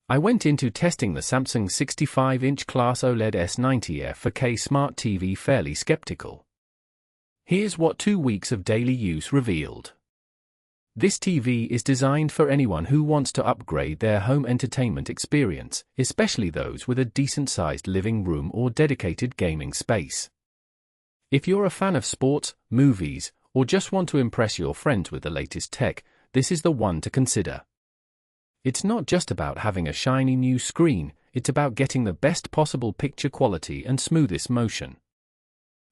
I went into testing the Samsung 65-inch class OLED S90 4K Smart TV fairly skeptical. Here's what 2 weeks of daily use revealed. This TV is designed for anyone who wants to upgrade their home entertainment experience, especially those with a decent-sized living room or dedicated gaming space. If you're a fan of sports, movies, or just want to impress your friends with the latest tech, this is the one to consider. It's not just about having a shiny new screen, it's about getting the best possible picture quality and smoothest motion.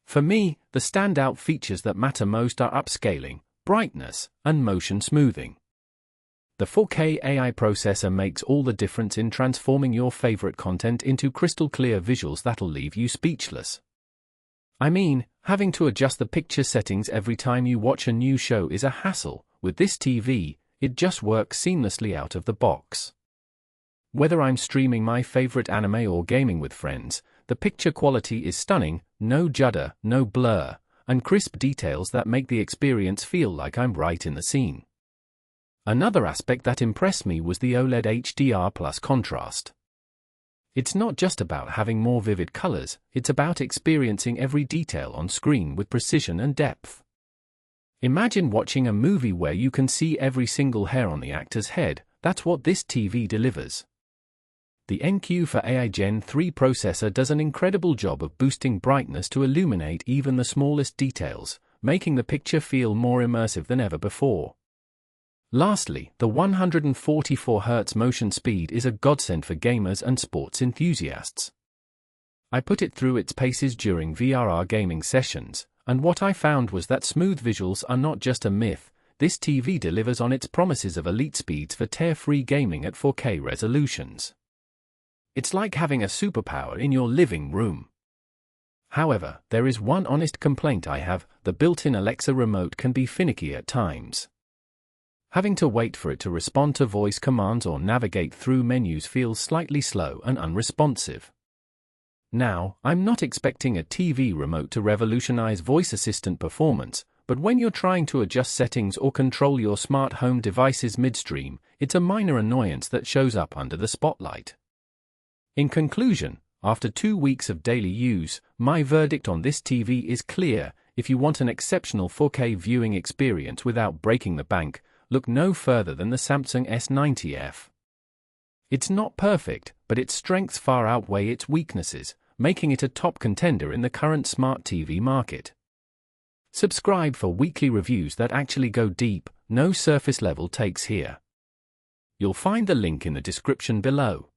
For me, the standout features that matter most are upscaling, brightness, and motion smoothing. The 4K AI processor makes all the difference in transforming your favorite content into crystal clear visuals that'll leave you speechless. I mean, having to adjust the picture settings every time you watch a new show is a hassle. With this TV, it just works seamlessly out of the box. Whether I'm streaming my favorite anime or gaming with friends, the picture quality is stunning, no judder, no blur, and crisp details that make the experience feel like I'm right in the scene. Another aspect that impressed me was the OLED HDR+ contrast. It's not just about having more vivid colors, it's about experiencing every detail on screen with precision and depth. Imagine watching a movie where you can see every single hair on the actor's head. That's what this TV delivers. The NQ4AI Gen 3 processor does an incredible job of boosting brightness to illuminate even the smallest details, making the picture feel more immersive than ever before. Lastly, the 144Hz motion speed is a godsend for gamers and sports enthusiasts. I put it through its paces during VRR gaming sessions, and what I found was that smooth visuals are not just a myth. This TV delivers on its promises of elite speeds for tear-free gaming at 4K resolutions. It's like having a superpower in your living room. However, there is one honest complaint I have: the built-in Alexa remote can be finicky at times. Having to wait for it to respond to voice commands or navigate through menus feels slightly slow and unresponsive. Now, I'm not expecting a TV remote to revolutionize voice assistant performance, but when you're trying to adjust settings or control your smart home devices midstream, it's a minor annoyance that shows up under the spotlight. In conclusion, after 2 weeks of daily use, my verdict on this TV is clear: if you want an exceptional 4K viewing experience without breaking the bank, look no further than the Samsung S90. It's not perfect, but its strengths far outweigh its weaknesses, making it a top contender in the current smart TV market. Subscribe for weekly reviews that actually go deep, no surface level takes here. You'll find the link in the description below.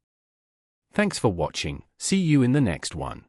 Thanks for watching, see you in the next one.